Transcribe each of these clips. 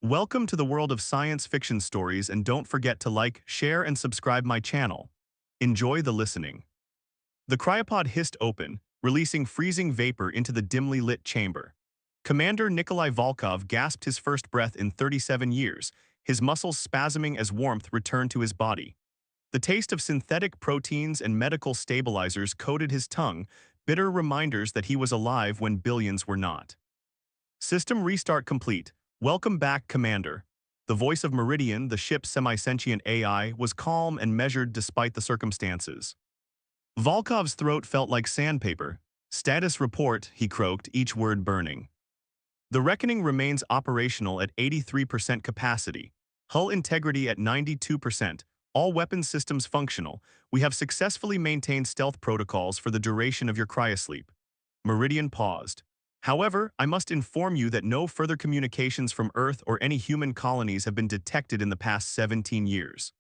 Welcome to the world of science fiction stories, and don't forget to like, share, and subscribe my channel. Enjoy the listening. The cryopod hissed open, releasing freezing vapor into the dimly lit chamber. Commander Nikolai Volkov gasped his first breath in 37 years, his muscles spasming as warmth returned to his body. The taste of synthetic proteins and medical stabilizers coated his tongue, bitter reminders that he was alive when billions were not. System restart complete. Welcome back, Commander. The voice of Meridian, the ship's semi-sentient AI, was calm and measured despite the circumstances. Volkov's throat felt like sandpaper. Status report, he croaked, each word burning. The Reckoning remains operational at 83% capacity. Hull integrity at 92%. All weapon systems functional. We have successfully maintained stealth protocols for the duration of your cryosleep. Meridian paused. However, I must inform you that no further communications from Earth or any human colonies have been detected in the past 17 years.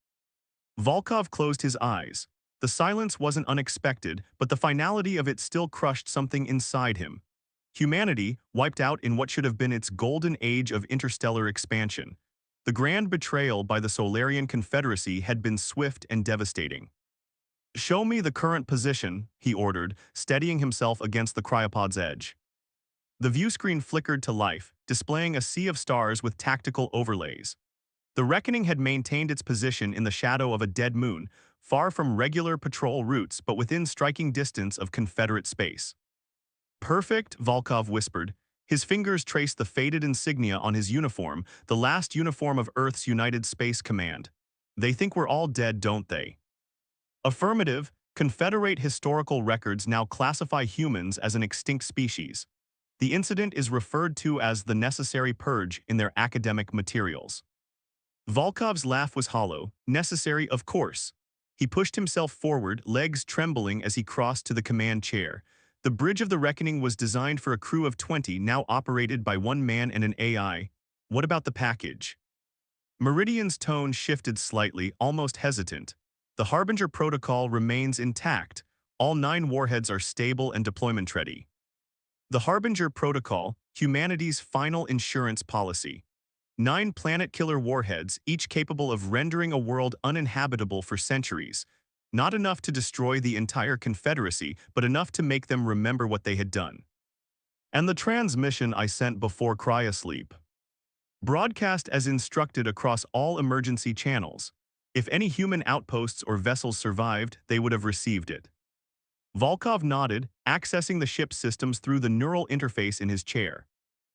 Volkov closed his eyes. The silence wasn't unexpected, but the finality of it still crushed something inside him. Humanity, wiped out in what should have been its golden age of interstellar expansion. The grand betrayal by the Solarian Confederacy had been swift and devastating. "Show me the current position," he ordered, steadying himself against the cryopod's edge. The viewscreen flickered to life, displaying a sea of stars with tactical overlays. The Reckoning had maintained its position in the shadow of a dead moon, far from regular patrol routes but within striking distance of Confederate space. "Perfect," Volkov whispered. His fingers traced the faded insignia on his uniform, the last uniform of Earth's United Space Command. "They think we're all dead, don't they?" "Affirmative. Confederate historical records now classify humans as an extinct species. The incident is referred to as the necessary purge in their academic materials." Volkov's laugh was hollow. Necessary, of course. He pushed himself forward, legs trembling as he crossed to the command chair. The bridge of the Reckoning was designed for a crew of 20, now operated by one man and an AI. What about the package? Meridian's tone shifted slightly, almost hesitant. "The Harbinger protocol remains intact. All 9 warheads are stable and deployment-ready." The Harbinger Protocol, humanity's final insurance policy. 9 planet-killer warheads, each capable of rendering a world uninhabitable for centuries. Not enough to destroy the entire Confederacy, but enough to make them remember what they had done. "And the transmission I sent before cryosleep. Broadcast as instructed across all emergency channels. If any human outposts or vessels survived, they would have received it." Volkov nodded, accessing the ship's systems through the neural interface in his chair.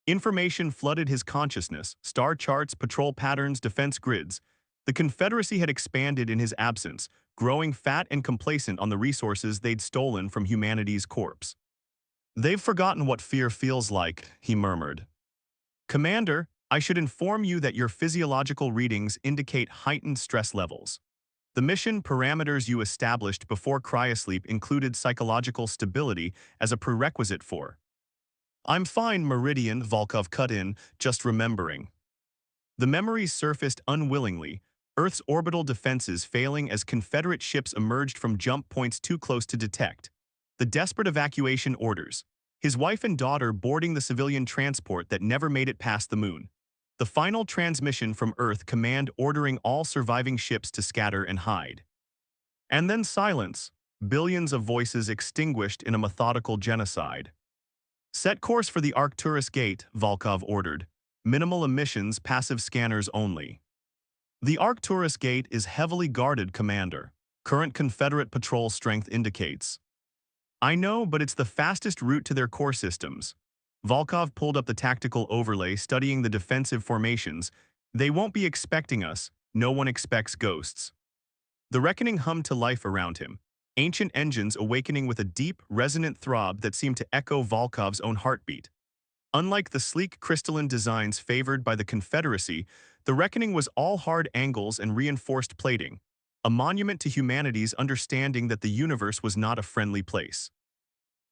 Information flooded his consciousness: star charts, patrol patterns, defense grids. The Confederacy had expanded in his absence, growing fat and complacent on the resources they'd stolen from humanity's corpse. "They've forgotten what fear feels like," he murmured. "Commander, I should inform you that your physiological readings indicate heightened stress levels. The mission parameters you established before cryosleep included psychological stability as a prerequisite for—" "I'm fine, Meridian," Volkov cut in, "just remembering." The memories surfaced unwillingly, Earth's orbital defenses failing as Confederate ships emerged from jump points too close to detect. The desperate evacuation orders. His wife and daughter boarding the civilian transport that never made it past the moon. The final transmission from Earth command ordering all surviving ships to scatter and hide. And then silence, billions of voices extinguished in a methodical genocide. "Set course for the Arcturus Gate," Volkov ordered. "Minimal emissions, passive scanners only." "The Arcturus Gate is heavily guarded, Commander. Current Confederate patrol strength indicates." "I know, but it's the fastest route to their core systems." Volkov pulled up the tactical overlay, studying the defensive formations. "They won't be expecting us. No one expects ghosts." The Reckoning hummed to life around him, ancient engines awakening with a deep, resonant throb that seemed to echo Volkov's own heartbeat. Unlike the sleek crystalline designs favored by the Confederacy, the Reckoning was all hard angles and reinforced plating, a monument to humanity's understanding that the universe was not a friendly place.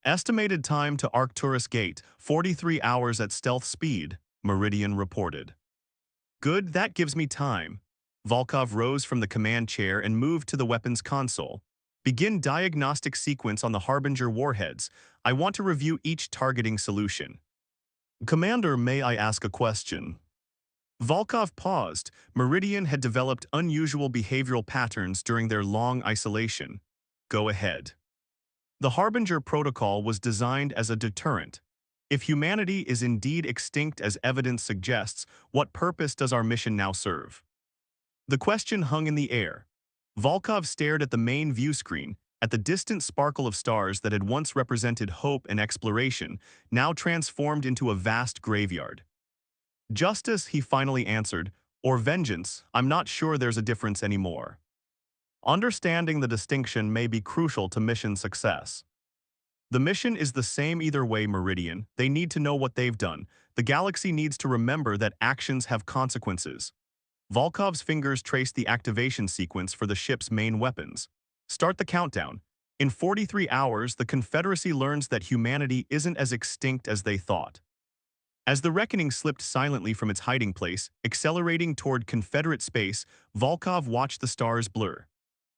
"Estimated time to Arcturus Gate, 43 hours at stealth speed," Meridian reported. "Good, that gives me time." Volkov rose from the command chair and moved to the weapons console. "Begin diagnostic sequence on the Harbinger warheads. I want to review each targeting solution." "Commander, may I ask a question?" Volkov paused. Meridian had developed unusual behavioral patterns during their long isolation. Go ahead. The Harbinger Protocol was designed as a deterrent. If humanity is indeed extinct as evidence suggests, what purpose does our mission now serve? The question hung in the air. Volkov stared at the main view screen, at the distant sparkle of stars that had once represented hope and exploration, now transformed into a vast graveyard. Justice, he finally answered, or vengeance, I'm not sure there's a difference anymore. Understanding the distinction may be crucial to mission success. The mission is the same either way, Meridian. They need to know what they've done. The galaxy needs to remember that actions have consequences. Volkov's fingers traced the activation sequence for the ship's main weapons. Start the countdown. In 43 hours, the Confederacy learns that humanity isn't as extinct as they thought. As the Reckoning slipped silently from its hiding place, accelerating toward Confederate space, Volkov watched the stars blur.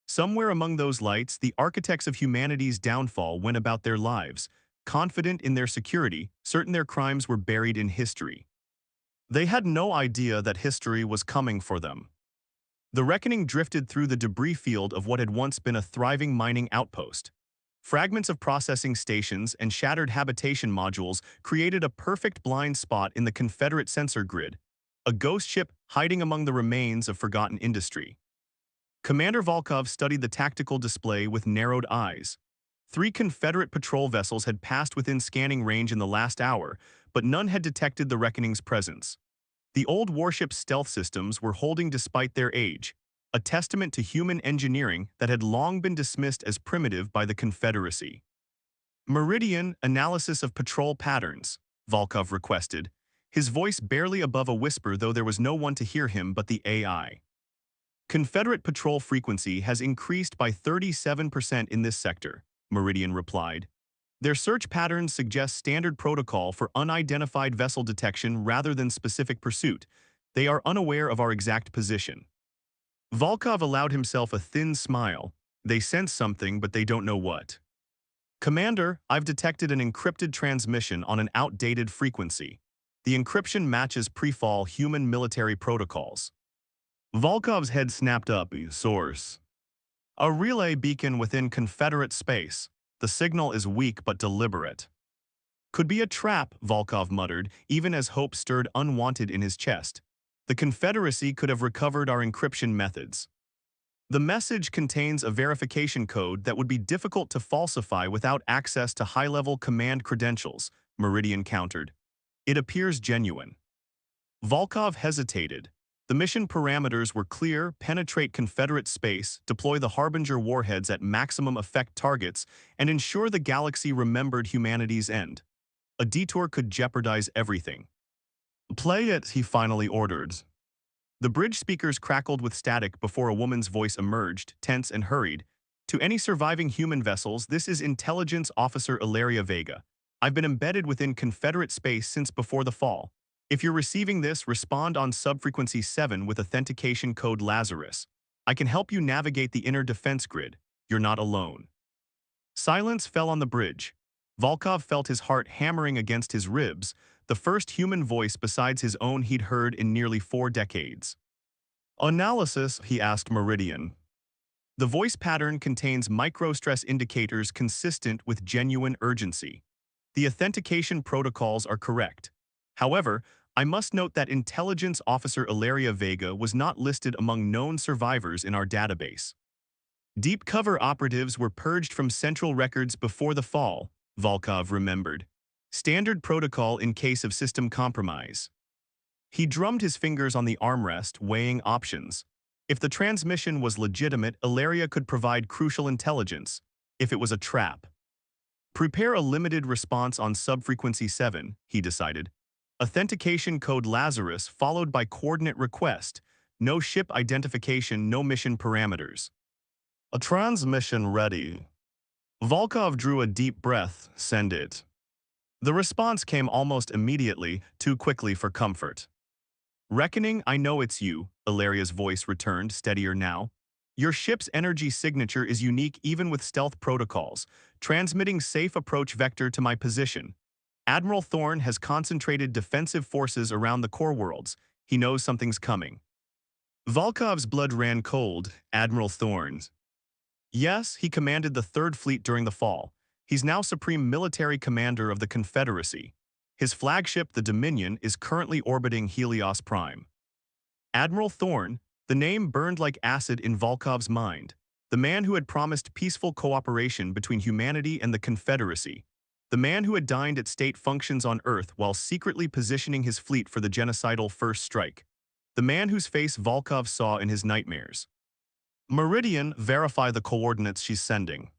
Somewhere among those lights, the architects of humanity's downfall went about their lives, confident in their security, certain their crimes were buried in history. They had no idea that history was coming for them. The Reckoning drifted through the debris field of what had once been a thriving mining outpost. Fragments of processing stations and shattered habitation modules created a perfect blind spot in the Confederate sensor grid, a ghost ship hiding among the remains of forgotten industry. Commander Volkov studied the tactical display with narrowed eyes. 3 Confederate patrol vessels had passed within scanning range in the last hour, but none had detected the Reckoning's presence. The old Warship's stealth systems were holding despite their age, a testament to human engineering that had long been dismissed as primitive by the Confederacy. Meridian analysis of patrol patterns, Volkov requested, his voice barely above a whisper, though there was no one to hear him but the AI. Confederate patrol frequency has increased by 37% in this sector, Meridian replied. Their search patterns suggest standard protocol for unidentified vessel detection rather than specific pursuit. They are unaware of our exact position. Volkov allowed himself a thin smile. They sense something, but they don't know what. Commander, I've detected an encrypted transmission on an outdated frequency. The encryption matches pre-fall human military protocols. Volkov's head snapped up. Source. A relay beacon within Confederate space. The signal is weak but deliberate. Could be a trap, Volkov muttered, even as hope stirred unwanted in his chest. The Confederacy could have recovered our encryption methods. The message contains a verification code that would be difficult to falsify without access to high-level command credentials, Meridian countered. It appears genuine. Volkov hesitated. The mission parameters were clear: penetrate Confederate space, deploy the Harbinger warheads at maximum effect targets, and ensure the galaxy remembered humanity's end. A detour could jeopardize everything. Play it, he finally ordered. The bridge speakers crackled with static before a woman's voice emerged, tense and hurried. To any surviving human vessels, this is Intelligence Officer Ilaria Vega. I've been embedded within Confederate space since before the fall. If you're receiving this, respond on subfrequency 7 with authentication code Lazarus. I can help you navigate the inner defense grid. You're not alone. Silence fell on the bridge. Volkov felt his heart hammering against his ribs, the first human voice besides his own he'd heard in nearly 4 decades. Analysis, he asked Meridian. The voice pattern contains microstress indicators consistent with genuine urgency. The authentication protocols are correct. However, I must note that Intelligence Officer Ilaria Vega was not listed among known survivors in our database. Deep cover operatives were purged from central records before the fall, Volkov remembered. Standard protocol in case of system compromise. He drummed his fingers on the armrest, weighing options. If the transmission was legitimate, Ilaria could provide crucial intelligence. If it was a trap, prepare a limited response on subfrequency 7, he decided. Authentication code Lazarus followed by coordinate request. No ship identification, no mission parameters. A transmission ready. Volkov drew a deep breath. Send it. The response came almost immediately, too quickly for comfort. Reckoning, I know it's you, Ilaria's voice returned, steadier now. Your ship's energy signature is unique even with stealth protocols, transmitting safe approach vector to my position. Admiral Thorne has concentrated defensive forces around the core worlds. He knows something's coming. Volkov's blood ran cold, Admiral Thorne's. Yes, he commanded the Third Fleet during the fall. He's now Supreme Military Commander of the Confederacy. His flagship, the Dominion, is currently orbiting Helios Prime. Admiral Thorne, the name burned like acid in Volkov's mind. The man who had promised peaceful cooperation between humanity and the Confederacy. The man who had dined at state functions on Earth while secretly positioning his fleet for the genocidal first strike. The man whose face Volkov saw in his nightmares. Meridian, verify the coordinates she's sending.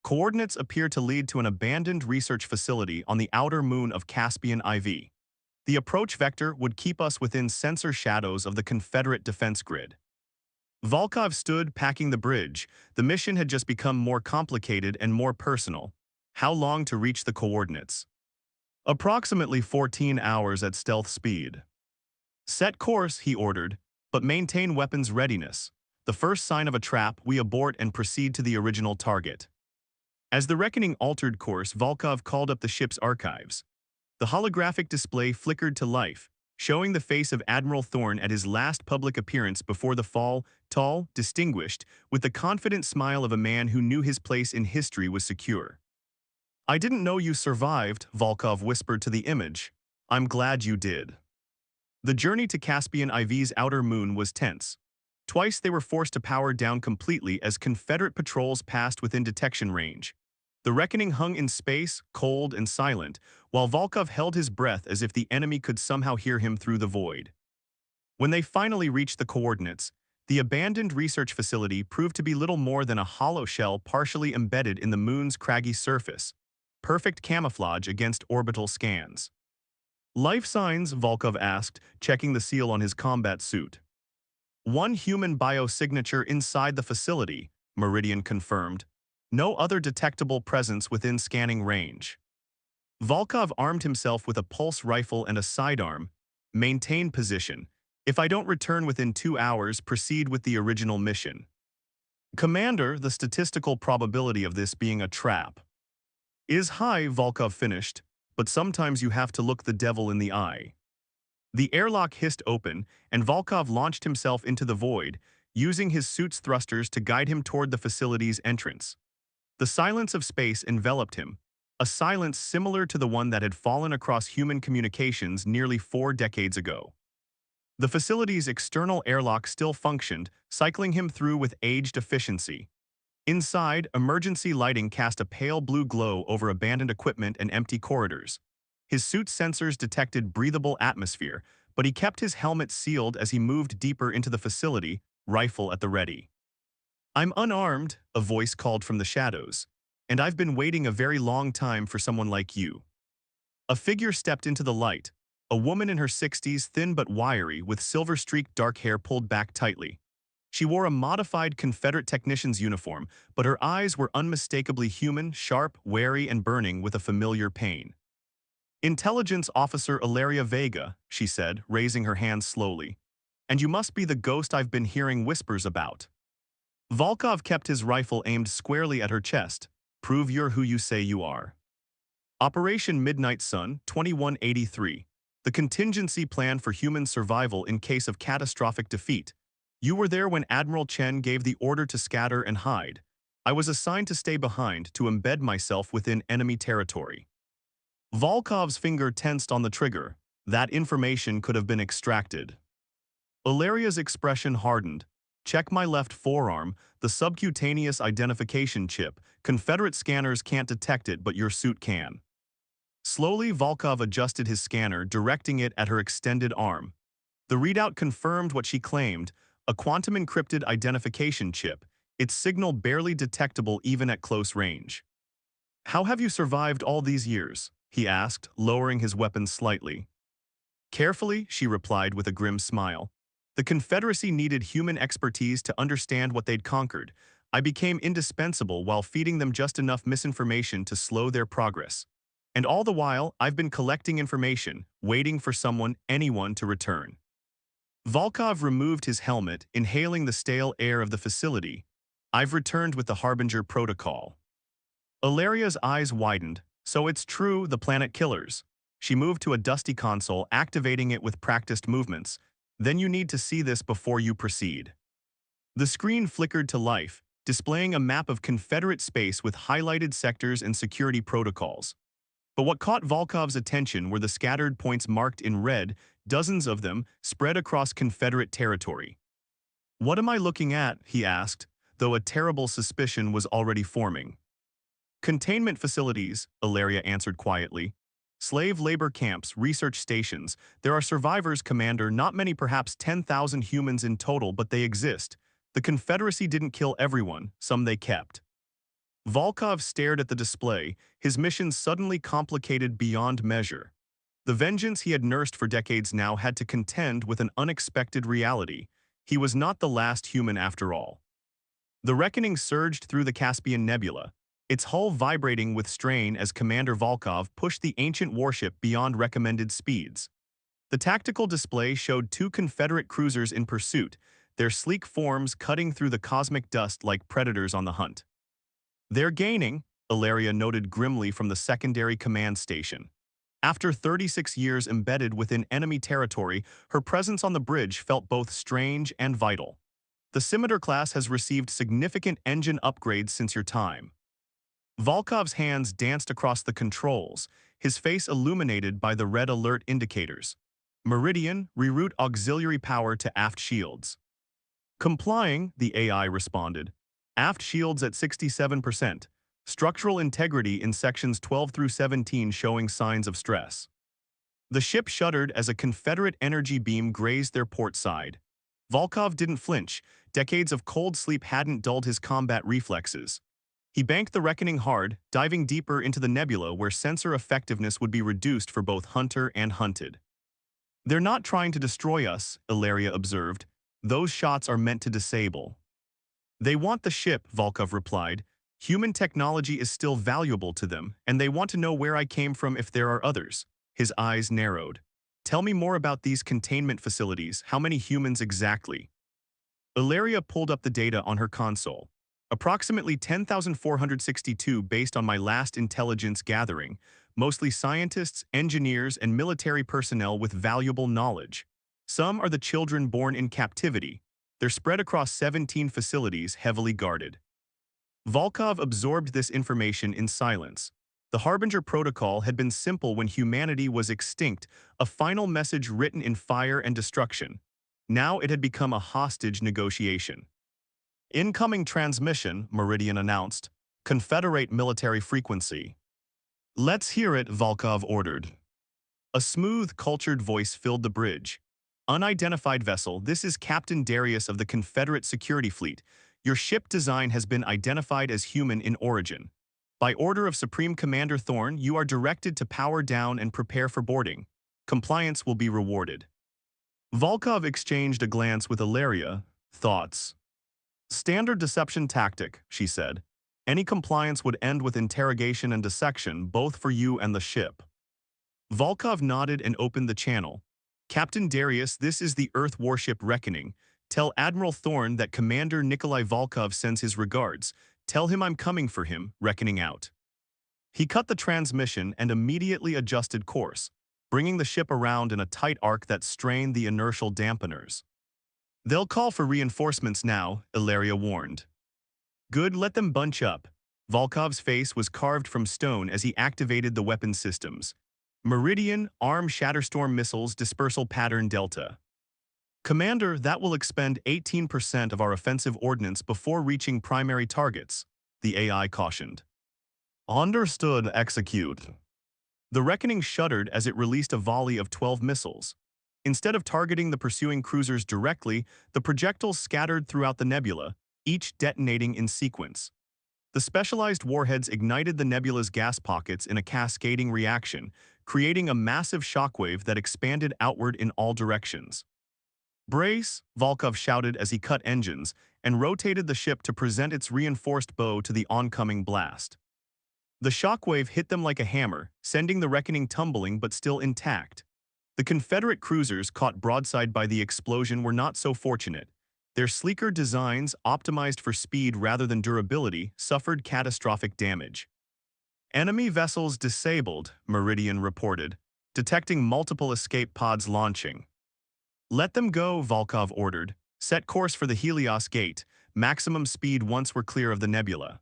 Coordinates appear to lead to an abandoned research facility on the outer moon of Caspian IV. The approach vector would keep us within sensor shadows of the Confederate defense grid. Volkov stood packing the bridge. The mission had just become more complicated and more personal. How long to reach the coordinates? Approximately 14 hours at stealth speed. Set course, he ordered, but maintain weapons readiness. The first sign of a trap, we abort and proceed to the original target. As the Reckoning altered course, Volkov called up the ship's archives. The holographic display flickered to life, showing the face of Admiral Thorne at his last public appearance before the fall, tall, distinguished, with the confident smile of a man who knew his place in history was secure. I didn't know you survived, Volkov whispered to the image. I'm glad you did. The journey to Caspian IV's outer moon was tense. Twice they were forced to power down completely as Confederate patrols passed within detection range. The Reckoning hung in space, cold and silent, while Volkov held his breath as if the enemy could somehow hear him through the void. When they finally reached the coordinates, the abandoned research facility proved to be little more than a hollow shell partially embedded in the moon's craggy surface. Perfect camouflage against orbital scans. Life signs, Volkov asked, checking the seal on his combat suit. One human biosignature inside the facility, Meridian confirmed. No other detectable presence within scanning range. Volkov armed himself with a pulse rifle and a sidearm. Maintain position. If I don't return within 2 hours, proceed with the original mission. Commander, the statistical probability of this being a trap is high, Volkov finished, but sometimes you have to look the devil in the eye. The airlock hissed open, and Volkov launched himself into the void, using his suit's thrusters to guide him toward the facility's entrance. The silence of space enveloped him, a silence similar to the one that had fallen across human communications nearly 4 decades ago. The facility's external airlock still functioned, cycling him through with aged efficiency. Inside, emergency lighting cast a pale blue glow over abandoned equipment and empty corridors. His suit's sensors detected breathable atmosphere, but he kept his helmet sealed as he moved deeper into the facility, rifle at the ready. I'm unarmed, a voice called from the shadows, and I've been waiting a very long time for someone like you. A figure stepped into the light, a woman in her 60s, thin but wiry, with silver-streaked dark hair pulled back tightly. She wore a modified Confederate technician's uniform, but her eyes were unmistakably human, sharp, wary, and burning with a familiar pain. Intelligence Officer Ilaria Vega, she said, raising her hands slowly. And you must be the ghost I've been hearing whispers about. Volkov kept his rifle aimed squarely at her chest. Prove you're who you say you are. Operation Midnight Sun, 2183. The contingency plan for human survival in case of catastrophic defeat. You were there when Admiral Chen gave the order to scatter and hide. I was assigned to stay behind to embed myself within enemy territory. Volkov's finger tensed on the trigger. That information could have been extracted. Ilaria's expression hardened. Check my left forearm, the subcutaneous identification chip. Confederate scanners can't detect it, but your suit can. Slowly, Volkov adjusted his scanner, directing it at her extended arm. The readout confirmed what she claimed, a quantum-encrypted identification chip, its signal barely detectable even at close range. How have you survived all these years? He asked, lowering his weapon slightly. Carefully, she replied with a grim smile. The Confederacy needed human expertise to understand what they'd conquered. I became indispensable while feeding them just enough misinformation to slow their progress. And all the while, I've been collecting information, waiting for someone, anyone, to return. Volkov removed his helmet, inhaling the stale air of the facility. I've returned with the Harbinger Protocol. Ilaria's eyes widened. So it's true, the planet killers. She moved to a dusty console, activating it with practiced movements. Then you need to see this before you proceed. The screen flickered to life, displaying a map of Confederate space with highlighted sectors and security protocols. But what caught Volkov's attention were the scattered points marked in red, dozens of them, spread across Confederate territory. "What am I looking at?" he asked, though a terrible suspicion was already forming. "Containment facilities," Ilaria answered quietly. "Slave labor camps, research stations. There are survivors, Commander, not many, perhaps 10,000 humans in total, but they exist. The Confederacy didn't kill everyone, some they kept." Volkov stared at the display, his mission suddenly complicated beyond measure. The vengeance he had nursed for decades now had to contend with an unexpected reality. He was not the last human after all. The reckoning surged through the Caspian Nebula, its hull vibrating with strain as Commander Volkov pushed the ancient warship beyond recommended speeds. The tactical display showed two Confederate cruisers in pursuit, their sleek forms cutting through the cosmic dust like predators on the hunt. "They're gaining," Ilaria noted grimly from the secondary command station. After 36 years embedded within enemy territory, her presence on the bridge felt both strange and vital. "The Scimitar class has received significant engine upgrades since your time." Volkov's hands danced across the controls, his face illuminated by the red alert indicators. "Meridian, reroute auxiliary power to aft shields." "Complying," the AI responded. "Aft shields at 67%. Structural integrity in sections 12 through 17 showing signs of stress." The ship shuddered as a Confederate energy beam grazed their port side. Volkov didn't flinch. Decades of cold sleep hadn't dulled his combat reflexes. He banked the reckoning hard, diving deeper into the nebula where sensor effectiveness would be reduced for both hunter and hunted. "They're not trying to destroy us," Ilaria observed. "Those shots are meant to disable." "They want the ship," Volkov replied. "Human technology is still valuable to them, and they want to know where I came from if there are others." His eyes narrowed. "Tell me more about these containment facilities. How many humans exactly?" Ilaria pulled up the data on her console. "Approximately 10,462 based on my last intelligence gathering, mostly scientists, engineers, and military personnel with valuable knowledge. Some are the children born in captivity. They're spread across 17 facilities heavily guarded." Volkov absorbed this information in silence. The Harbinger Protocol had been simple when humanity was extinct, a final message written in fire and destruction. Now it had become a hostage negotiation. "Incoming transmission," Meridian announced. "Confederate military frequency." "Let's hear it," Volkov ordered. A smooth, cultured voice filled the bridge. "Unidentified vessel, this is Captain Darius of the Confederate Security Fleet. Your ship design has been identified as human in origin. By order of Supreme Commander Thorne, you are directed to power down and prepare for boarding. Compliance will be rewarded." Volkov exchanged a glance with Ilaria. "Thoughts?" "Standard deception tactic," she said. "Any compliance would end with interrogation and dissection, both for you and the ship." Volkov nodded and opened the channel. "Captain Darius, this is the Earth warship Reckoning. Tell Admiral Thorne that Commander Nikolai Volkov sends his regards. Tell him I'm coming for him, reckoning out." He cut the transmission and immediately adjusted course, bringing the ship around in a tight arc that strained the inertial dampeners. "They'll call for reinforcements now," Ilaria warned. "Good, let them bunch up." Volkov's face was carved from stone as he activated the weapon systems. "Meridian, arm Shatterstorm missiles, dispersal pattern Delta." "Commander, that will expend 18% of our offensive ordnance before reaching primary targets," the AI cautioned. "Understood, execute." The Reckoning shuddered as it released a volley of 12 missiles. Instead of targeting the pursuing cruisers directly, the projectiles scattered throughout the nebula, each detonating in sequence. The specialized warheads ignited the nebula's gas pockets in a cascading reaction, creating a massive shockwave that expanded outward in all directions. "Brace," Volkov shouted as he cut engines and rotated the ship to present its reinforced bow to the oncoming blast. The shockwave hit them like a hammer, sending the Reckoning tumbling but still intact. The Confederate cruisers caught broadside by the explosion were not so fortunate. Their sleeker designs, optimized for speed rather than durability, suffered catastrophic damage. "Enemy vessels disabled," Meridian reported. detecting multiple escape pods launching. Let them go, Volkov ordered. Set course for the Helios Gate, maximum speed once we're clear of the nebula.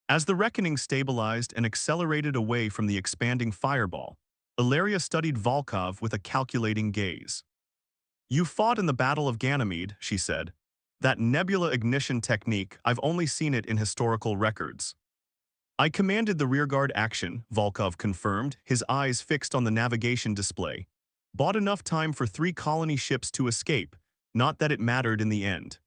As the reckoning stabilized and accelerated away from the expanding fireball, Ilaria studied Volkov with a calculating gaze. You fought in the Battle of Ganymede, she said. That nebula ignition technique, I've only seen it in historical records. I commanded the rearguard action, Volkov confirmed, his eyes fixed on the navigation display. Bought enough time for 3 colony ships to escape, not that it mattered in the end.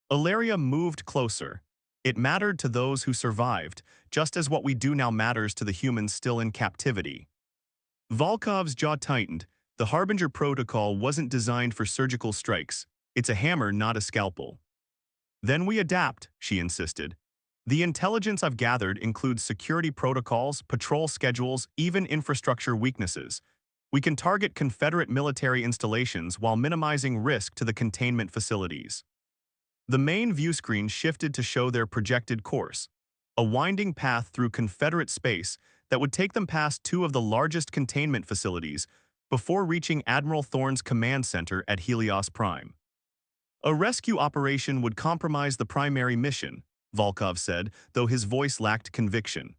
Ilaria moved closer. It mattered to those who survived, just as what we do now matters to the humans still in captivity. Volkov's jaw tightened. The Harbinger protocol wasn't designed for surgical strikes. It's a hammer, not a scalpel. Then we adapt, she insisted. The intelligence I've gathered includes security protocols, patrol schedules, even infrastructure weaknesses. We can target Confederate military installations while minimizing risk to the containment facilities. The main view screen shifted to show their projected course, a winding path through Confederate space that would take them past 2 of the largest containment facilities before reaching Admiral Thorne's command center at Helios Prime. A rescue operation would compromise the primary mission, Volkov said, though his voice lacked conviction.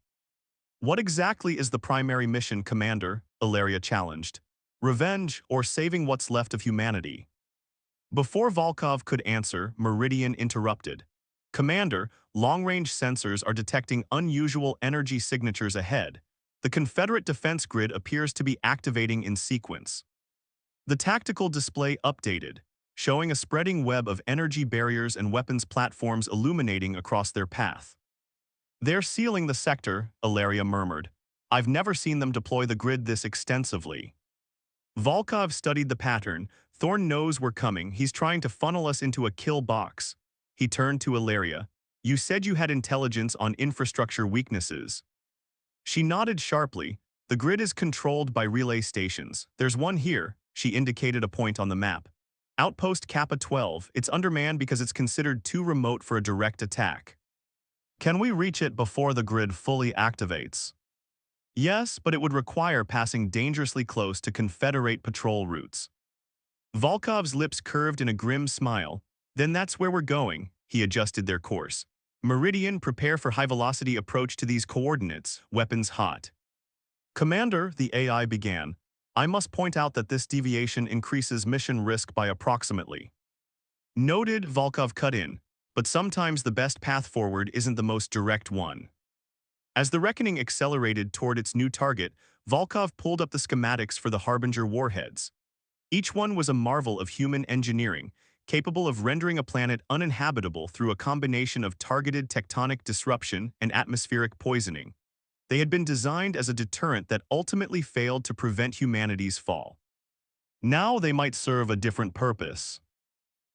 What exactly is the primary mission, Commander? Ilaria challenged. Revenge or saving what's left of humanity? Before Volkov could answer, Meridian interrupted. Commander, long-range sensors are detecting unusual energy signatures ahead. The Confederate defense grid appears to be activating in sequence. The tactical display updated, showing a spreading web of energy barriers and weapons platforms illuminating across their path. They're sealing the sector, Ilaria murmured. I've never seen them deploy the grid this extensively. Volkov studied the pattern. Thorne knows we're coming. He's trying to funnel us into a kill box. He turned to Ilaria. You said you had intelligence on infrastructure weaknesses. She nodded sharply. The grid is controlled by relay stations. There's one here. She indicated a point on the map. Outpost Kappa 12. It's undermanned because it's considered too remote for a direct attack. Can we reach it before the grid fully activates? Yes, but it would require passing dangerously close to Confederate patrol routes. Volkov's lips curved in a grim smile. Then that's where we're going. He adjusted their course. Meridian, prepare for high-velocity approach to these coordinates, weapons hot. Commander, the AI began. I must point out that this deviation increases mission risk by approximately. Noted, Volkov cut in, but sometimes the best path forward isn't the most direct one. As the reckoning accelerated toward its new target, Volkov pulled up the schematics for the Harbinger warheads. Each one was a marvel of human engineering, capable of rendering a planet uninhabitable through a combination of targeted tectonic disruption and atmospheric poisoning. They had been designed as a deterrent that ultimately failed to prevent humanity's fall. Now they might serve a different purpose.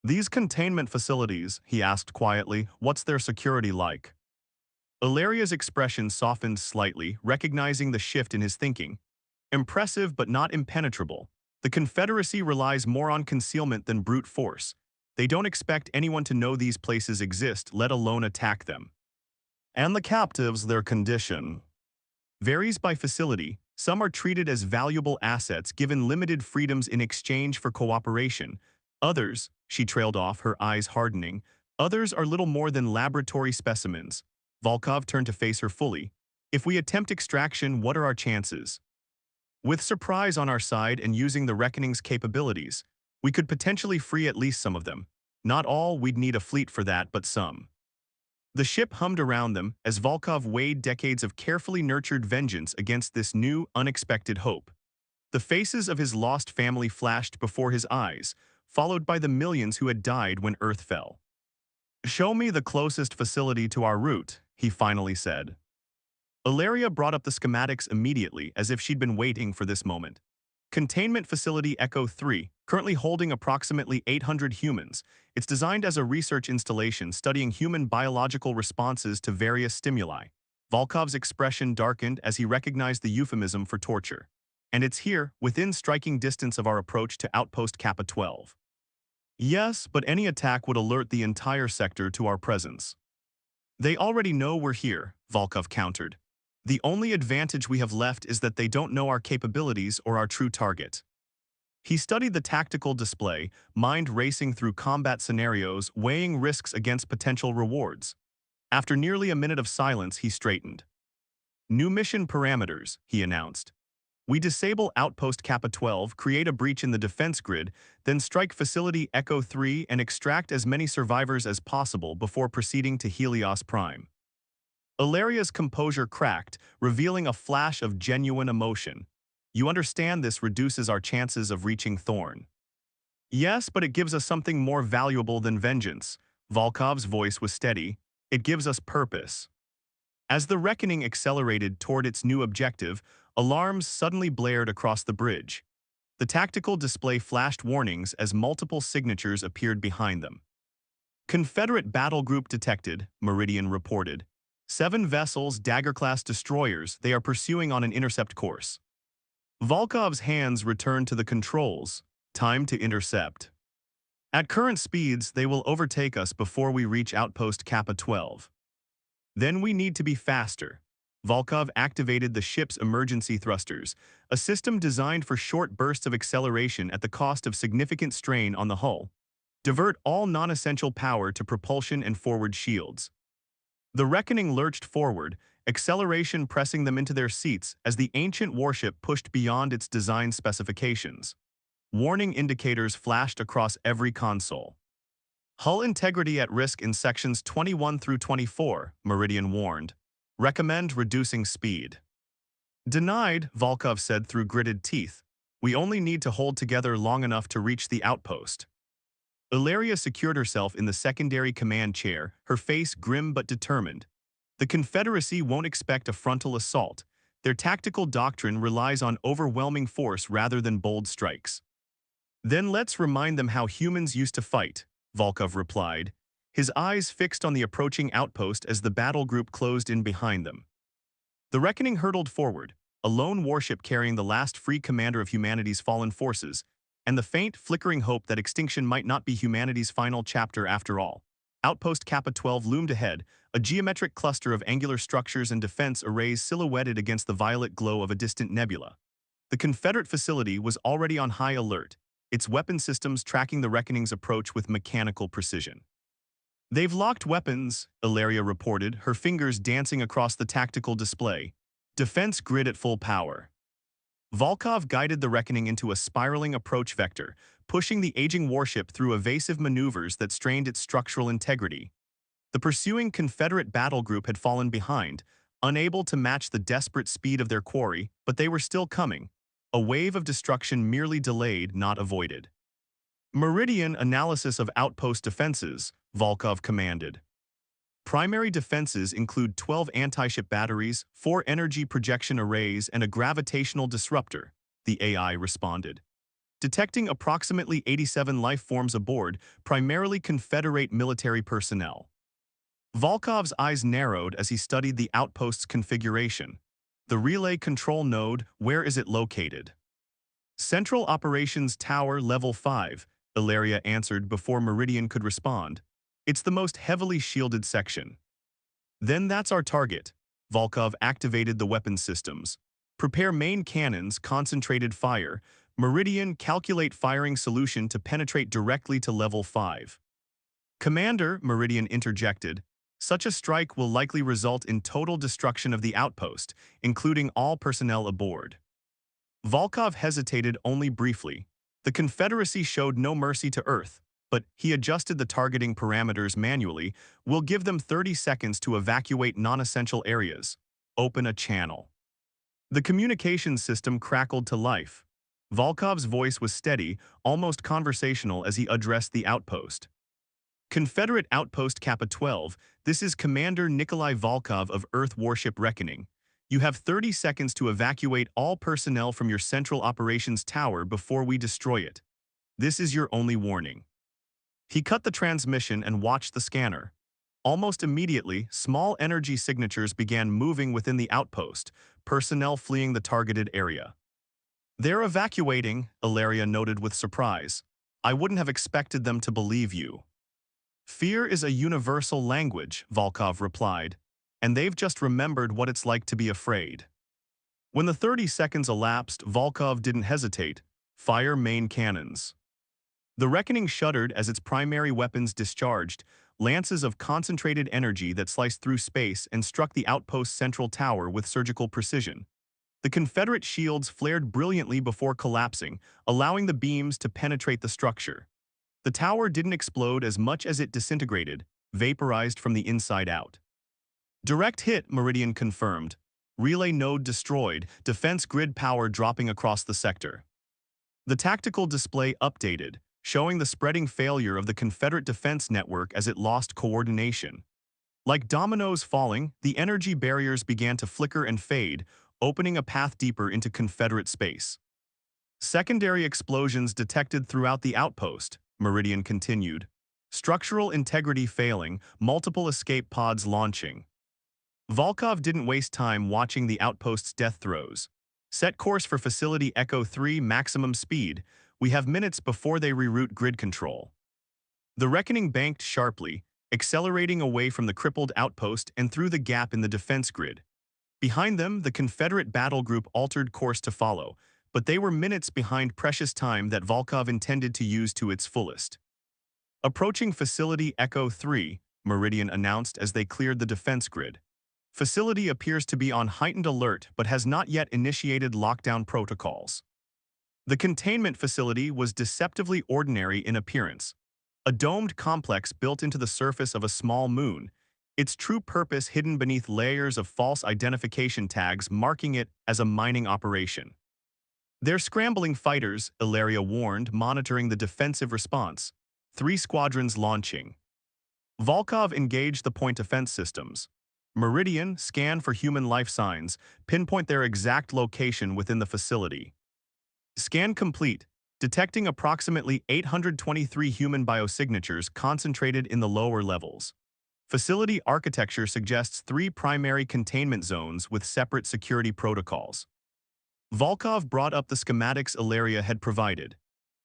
These containment facilities, he asked quietly, what's their security like? Ilaria's expression softened slightly, recognizing the shift in his thinking. Impressive but not impenetrable. The Confederacy relies more on concealment than brute force. They don't expect anyone to know these places exist, let alone attack them. And the captives, their condition varies by facility. Some are treated as valuable assets given limited freedoms in exchange for cooperation. Others, she trailed off, her eyes hardening, others are little more than laboratory specimens. Volkov turned to face her fully. If we attempt extraction, what are our chances? With surprise on our side and using the Reckoning's capabilities, we could potentially free at least some of them. Not all, we'd need a fleet for that, but some. The ship hummed around them as Volkov weighed decades of carefully nurtured vengeance against this new, unexpected hope. The faces of his lost family flashed before his eyes, followed by the millions who had died when Earth fell. Show me the closest facility to our route, he finally said. Ilaria brought up the schematics immediately, as if she'd been waiting for this moment. Containment Facility Echo 3, currently holding approximately 800 humans. It's designed as a research installation studying human biological responses to various stimuli. Volkov's expression darkened as he recognized the euphemism for torture. And it's here, within striking distance of our approach to Outpost Kappa 12. Yes, but any attack would alert the entire sector to our presence. They already know we're here, Volkov countered. The only advantage we have left is that they don't know our capabilities or our true target. He studied the tactical display, mind racing through combat scenarios, weighing risks against potential rewards. After nearly a minute of silence, he straightened. New mission parameters, he announced. We disable Outpost Kappa 12, create a breach in the defense grid, then strike Facility Echo 3 and extract as many survivors as possible before proceeding to Helios Prime. Illyria's composure cracked, revealing a flash of genuine emotion. You understand this reduces our chances of reaching Thorn. Yes, but it gives us something more valuable than vengeance. Volkov's voice was steady. It gives us purpose. As the reckoning accelerated toward its new objective, alarms suddenly blared across the bridge. The tactical display flashed warnings as multiple signatures appeared behind them. Confederate battle group detected, Meridian reported. 7 vessels, Dagger-class destroyers, they are pursuing on an intercept course. Volkov's hands returned to the controls. Time to intercept. At current speeds, they will overtake us before we reach Outpost Kappa 12. Then we need to be faster. Volkov activated the ship's emergency thrusters, a system designed for short bursts of acceleration at the cost of significant strain on the hull. Divert all non-essential power to propulsion and forward shields. The Reckoning lurched forward, acceleration pressing them into their seats as the ancient warship pushed beyond its design specifications. Warning indicators flashed across every console. Hull integrity at risk in sections 21 through 24, Meridian warned. Recommend reducing speed. Denied, Volkov said through gritted teeth. We only need to hold together long enough to reach the outpost. Illyria secured herself in the secondary command chair, her face grim but determined. The Confederacy won't expect a frontal assault. Their tactical doctrine relies on overwhelming force rather than bold strikes. Then let's remind them how humans used to fight, Volkov replied, his eyes fixed on the approaching outpost as the battle group closed in behind them. The Reckoning hurtled forward, a lone warship carrying the last free commander of humanity's fallen forces, and the faint, flickering hope that extinction might not be humanity's final chapter after all. Outpost Kappa 12 loomed ahead, a geometric cluster of angular structures and defense arrays silhouetted against the violet glow of a distant nebula. The Confederate facility was already on high alert, its weapon systems tracking the Reckoning's approach with mechanical precision. They've locked weapons, Illyria reported, her fingers dancing across the tactical display. Defense grid at full power. Volkov guided the Reckoning into a spiraling approach vector, pushing the aging warship through evasive maneuvers that strained its structural integrity. The pursuing Confederate battle group had fallen behind, unable to match the desperate speed of their quarry, but they were still coming. A wave of destruction merely delayed, not avoided. Meridian analysis of outpost defenses, Volkov commanded. Primary defenses include 12 anti-ship batteries, 4 energy projection arrays, and a gravitational disruptor, the AI responded. Detecting approximately 87 life forms aboard, primarily Confederate military personnel. Volkov's eyes narrowed as he studied the outpost's configuration. The relay control node, where is it located? Central Operations Tower Level 5, Illyria answered before Meridian could respond. It's the most heavily shielded section. Then that's our target. Volkov activated the weapon systems. Prepare main cannons, concentrated fire. Meridian, calculate firing solution to penetrate directly to Level 5. Commander, Meridian interjected, such a strike will likely result in total destruction of the outpost, including all personnel aboard. Volkov hesitated only briefly. The Confederacy showed no mercy to Earth, but he adjusted the targeting parameters manually. We'll give them 30 seconds to evacuate non-essential areas. Open a channel. The communications system crackled to life. Volkov's voice was steady, almost conversational as he addressed the outpost. Confederate Outpost Kappa 12, this is Commander Nikolai Volkov of Earth Warship Reckoning. You have 30 seconds to evacuate all personnel from your Central Operations Tower before we destroy it. This is your only warning. He cut the transmission and watched the scanner. Almost immediately, small energy signatures began moving within the outpost, personnel fleeing the targeted area. They're evacuating, Illyria noted with surprise. I wouldn't have expected them to believe you. Fear is a universal language, Volkov replied. and they've just remembered what it's like to be afraid. When the 30 seconds elapsed, Volkov didn't hesitate. Fire main cannons. The Reckoning shuddered as its primary weapons discharged, lances of concentrated energy that sliced through space and struck the outpost's central tower with surgical precision. The Confederate shields flared brilliantly before collapsing, allowing the beams to penetrate the structure. The tower didn't explode as much as it disintegrated, vaporized from the inside out. Direct hit, Meridian confirmed. Relay node destroyed, defense grid power dropping across the sector. The tactical display updated, showing the spreading failure of the Confederate defense network as it lost coordination. Like dominoes falling, the energy barriers began to flicker and fade, opening a path deeper into Confederate space. Secondary explosions detected throughout the outpost, Meridian continued. Structural integrity failing, multiple escape pods launching. Volkov didn't waste time watching the outpost's death throes. Set course for Facility Echo 3 maximum speed. We have minutes before they reroute grid control. The Reckoning banked sharply, accelerating away from the crippled outpost and through the gap in the defense grid. Behind them, the Confederate battle group altered course to follow, but they were minutes behind precious time that Volkov intended to use to its fullest. Approaching Facility Echo 3, Meridian announced as they cleared the defense grid. Facility appears to be on heightened alert but has not yet initiated lockdown protocols. The containment facility was deceptively ordinary in appearance. A domed complex built into the surface of a small moon, its true purpose hidden beneath layers of false identification tags marking it as a mining operation. They're scrambling fighters, Ilaria warned, monitoring the defensive response. 3 squadrons launching. Volkov engaged the point defense systems. Meridian, scan for human life signs, pinpoint their exact location within the facility. Scan complete, detecting approximately 823 human biosignatures concentrated in the lower levels. Facility architecture suggests 3 primary containment zones with separate security protocols. Volkov brought up the schematics Ilaria had provided.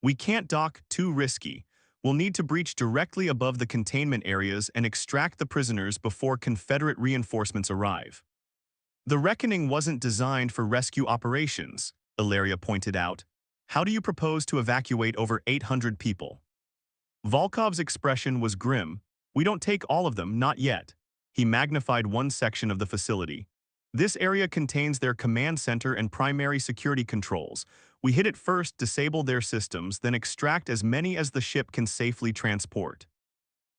We can't dock, too risky. We'll need to breach directly above the containment areas and extract the prisoners before Confederate reinforcements arrive. The Reckoning wasn't designed for rescue operations, Ilaria pointed out. How do you propose to evacuate over 800 people? Volkov's expression was grim. We don't take all of them, not yet. He magnified one section of the facility. This area contains their command center and primary security controls. We hit it first, disable their systems, then extract as many as the ship can safely transport.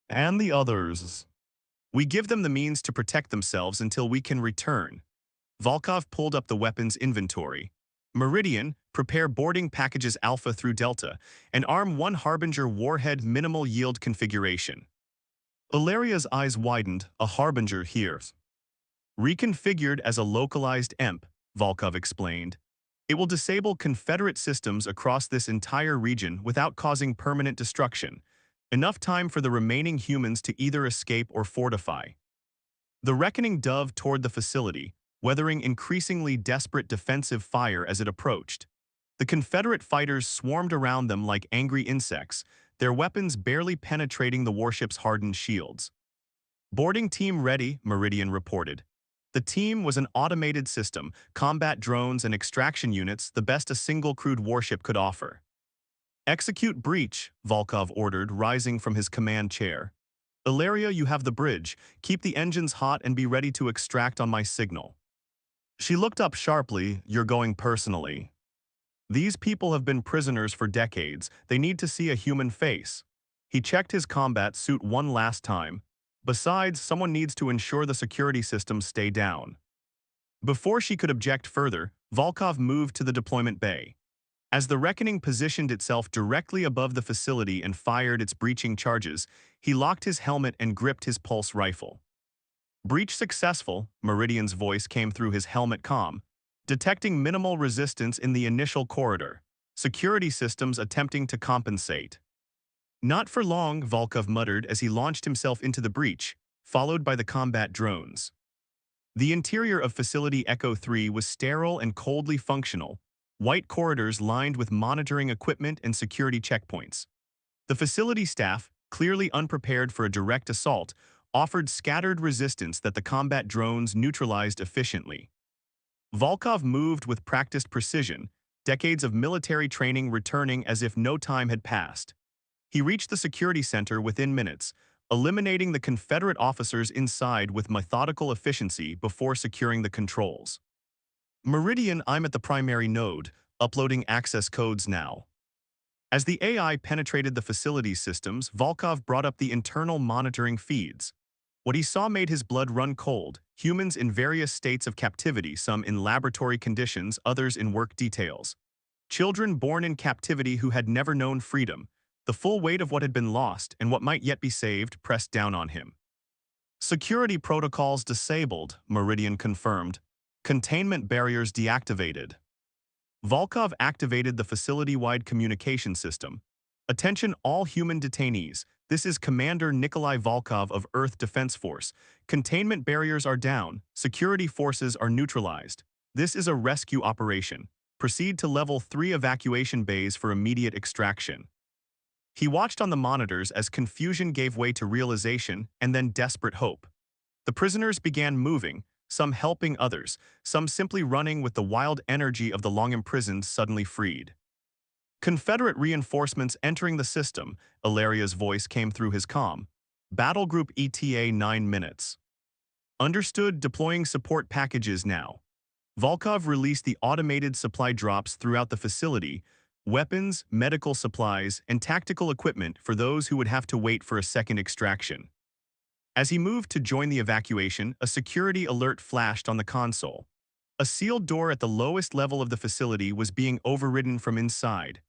And the others. We give them the means to protect themselves until we can return. Volkov pulled up the weapons inventory. Meridian, prepare boarding packages Alpha through Delta, and arm 1 Harbinger warhead minimal yield configuration. Ilaria's eyes widened, a Harbinger here. Reconfigured as a localized EMP, Volkov explained. It will disable Confederate systems across this entire region without causing permanent destruction, enough time for the remaining humans to either escape or fortify. The Reckoning dove toward the facility, weathering increasingly desperate defensive fire as it approached. The Confederate fighters swarmed around them like angry insects, their weapons barely penetrating the warship's hardened shields. Boarding team ready, Meridian reported. The team was an automated system, combat drones and extraction units, the best a single crewed warship could offer. Execute breach, Volkov ordered, rising from his command chair. Ilaria, you have the bridge. Keep the engines hot and be ready to extract on my signal. She looked up sharply. You're going personally. These people have been prisoners for decades. They need to see a human face. He checked his combat suit one last time. Besides, someone needs to ensure the security systems stay down. Before she could object further, Volkov moved to the deployment bay. As the Reckoning positioned itself directly above the facility and fired its breaching charges, he locked his helmet and gripped his pulse rifle. Breach successful, Meridian's voice came through his helmet comm, detecting minimal resistance in the initial corridor. Security systems attempting to compensate. Not for long, Volkov muttered as he launched himself into the breach, followed by the combat drones. The interior of Facility Echo 3 was sterile and coldly functional, white corridors lined with monitoring equipment and security checkpoints. The facility staff, clearly unprepared for a direct assault, offered scattered resistance that the combat drones neutralized efficiently. Volkov moved with practiced precision, decades of military training returning as if no time had passed. He reached the security center within minutes, eliminating the Confederate officers inside with methodical efficiency before securing the controls. Meridian, I'm at the primary node, uploading access codes now. As the AI penetrated the facility's systems, Volkov brought up the internal monitoring feeds. What he saw made his blood run cold, humans in various states of captivity, some in laboratory conditions, others in work details. Children born in captivity who had never known freedom. The full weight of what had been lost and what might yet be saved pressed down on him. Security protocols disabled, Meridian confirmed. Containment barriers deactivated. Volkov activated the facility-wide communication system. Attention all human detainees. This is Commander Nikolai Volkov of Earth Defense Force. Containment barriers are down. Security forces are neutralized. This is a rescue operation. Proceed to Level 3 evacuation bays for immediate extraction. He watched on the monitors as confusion gave way to realization and then desperate hope. The prisoners began moving, some helping others, some simply running with the wild energy of the long-imprisoned suddenly freed. Confederate reinforcements entering the system, Ilaria's voice came through his comm. Battle Group ETA 9 minutes. Understood, deploying support packages now. Volkov released the automated supply drops throughout the facility, weapons, medical supplies, and tactical equipment for those who would have to wait for a second extraction. As he moved to join the evacuation, a security alert flashed on the console. A sealed door at the lowest level of the facility was being overridden from inside.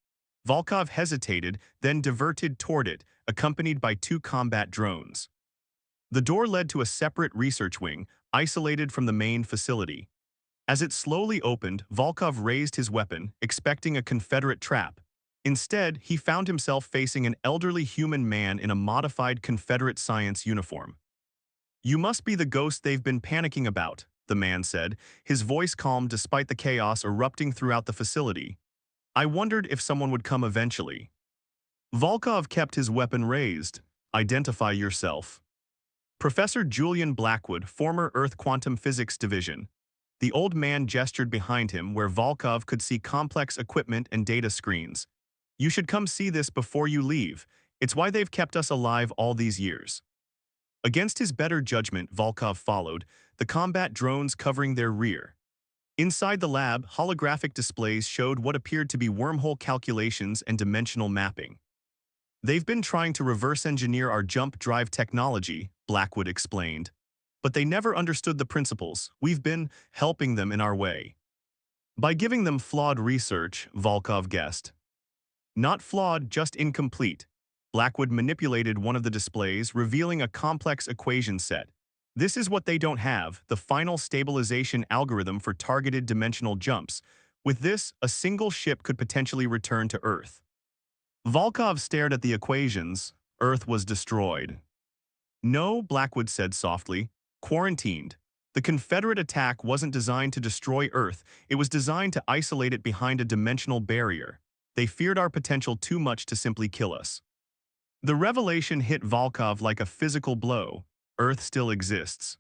Volkov hesitated, then diverted toward it, accompanied by 2 combat drones. The door led to a separate research wing, isolated from the main facility. As it slowly opened, Volkov raised his weapon, expecting a Confederate trap. Instead, he found himself facing an elderly human man in a modified Confederate science uniform. "You must be the ghost they've been panicking about," the man said, his voice calm despite the chaos erupting throughout the facility. "I wondered if someone would come eventually." Volkov kept his weapon raised. "Identify yourself." Professor Julian Blackwood, former Earth Quantum Physics Division. The old man gestured behind him where Volkov could see complex equipment and data screens. "You should come see this before you leave. It's why they've kept us alive all these years." Against his better judgment, Volkov followed, the combat drones covering their rear. Inside the lab, holographic displays showed what appeared to be wormhole calculations and dimensional mapping. "They've been trying to reverse engineer our jump drive technology," Blackwood explained. "But they never understood the principles. We've been helping them in our way." "By giving them flawed research," Volkov guessed. "Not flawed, just incomplete." Blackwood manipulated one of the displays, revealing a complex equation set. "This is what they don't have, the final stabilization algorithm for targeted dimensional jumps. With this, a single ship could potentially return to Earth." Volkov stared at the equations. Earth was destroyed. "No," Blackwood said softly. "Quarantined. The Confederate attack wasn't designed to destroy Earth, it was designed to isolate it behind a dimensional barrier. They feared our potential too much to simply kill us." The revelation hit Volkov like a physical blow. Earth still exists.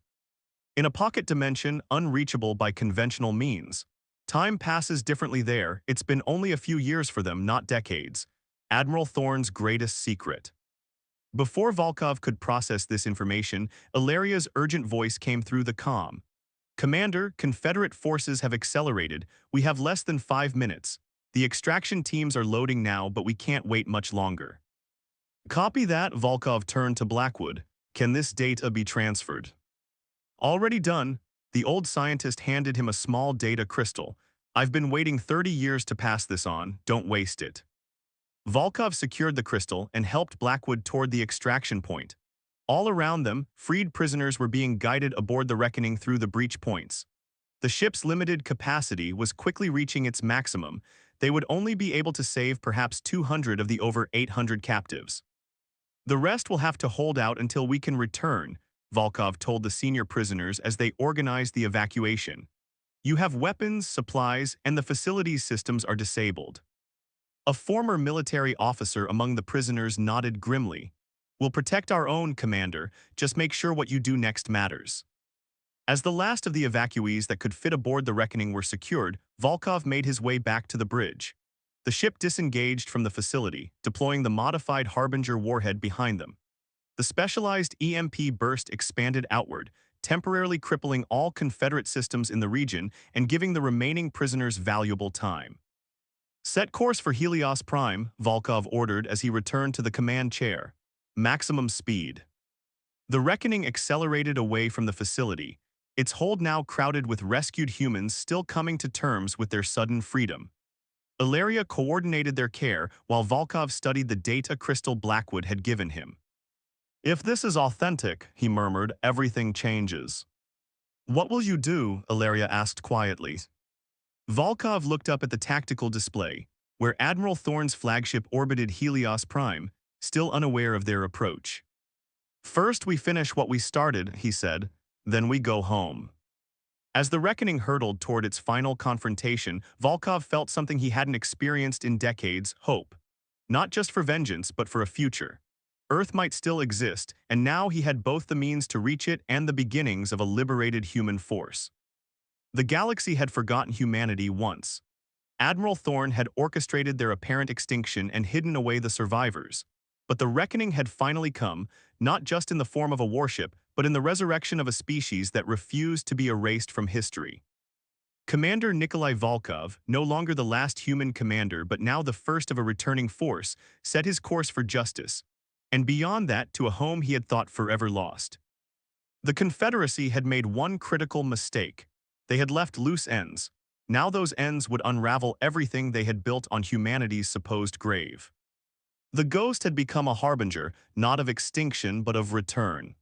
In a pocket dimension unreachable by conventional means. Time passes differently there, it's been only a few years for them, not decades. Admiral Thorne's greatest secret. Before Volkov could process this information, Ilaria's urgent voice came through the comm. "Commander, Confederate forces have accelerated. We have less than 5 minutes. The extraction teams are loading now, but we can't wait much longer." "Copy that," Volkov turned to Blackwood. "Can this data be transferred?" "Already done." The old scientist handed him a small data crystal. "I've been waiting 30 years to pass this on, don't waste it." Volkov secured the crystal and helped Blackwood toward the extraction point. All around them, freed prisoners were being guided aboard the Reckoning through the breach points. The ship's limited capacity was quickly reaching its maximum. They would only be able to save perhaps 200 of the over 800 captives. "The rest will have to hold out until we can return," Volkov told the senior prisoners as they organized the evacuation. "You have weapons, supplies, and the facility's systems are disabled." A former military officer among the prisoners nodded grimly. We'll protect our own, Commander. Just make sure what you do next matters. As the last of the evacuees that could fit aboard the Reckoning were secured, Volkov made his way back to the bridge. The ship disengaged from the facility, deploying the modified Harbinger warhead behind them. The specialized EMP burst expanded outward, temporarily crippling all Confederate systems in the region and giving the remaining prisoners valuable time. Set course for Helios Prime, Volkov ordered as he returned to the command chair. Maximum speed. The Reckoning accelerated away from the facility, its hold now crowded with rescued humans still coming to terms with their sudden freedom. Ilaria coordinated their care while Volkov studied the data Crystal Blackwood had given him. "If this is authentic," he murmured, "everything changes." "What will you do?" Ilaria asked quietly. Volkov looked up at the tactical display, where Admiral Thorne's flagship orbited Helios Prime, still unaware of their approach. "First we finish what we started," he said, "then we go home." As the Reckoning hurtled toward its final confrontation, Volkov felt something he hadn't experienced in decades: hope. Not just for vengeance, but for a future. Earth might still exist, and now he had both the means to reach it and the beginnings of a liberated human force. The galaxy had forgotten humanity once. Admiral Thorne had orchestrated their apparent extinction and hidden away the survivors. But the Reckoning had finally come, not just in the form of a warship, but in the resurrection of a species that refused to be erased from history. Commander Nikolai Volkov, no longer the last human commander but now the first of a returning force, set his course for justice, and beyond that to a home he had thought forever lost. The Confederacy had made one critical mistake. They had left loose ends. Now those ends would unravel everything they had built on humanity's supposed grave. The ghost had become a harbinger, not of extinction but of return.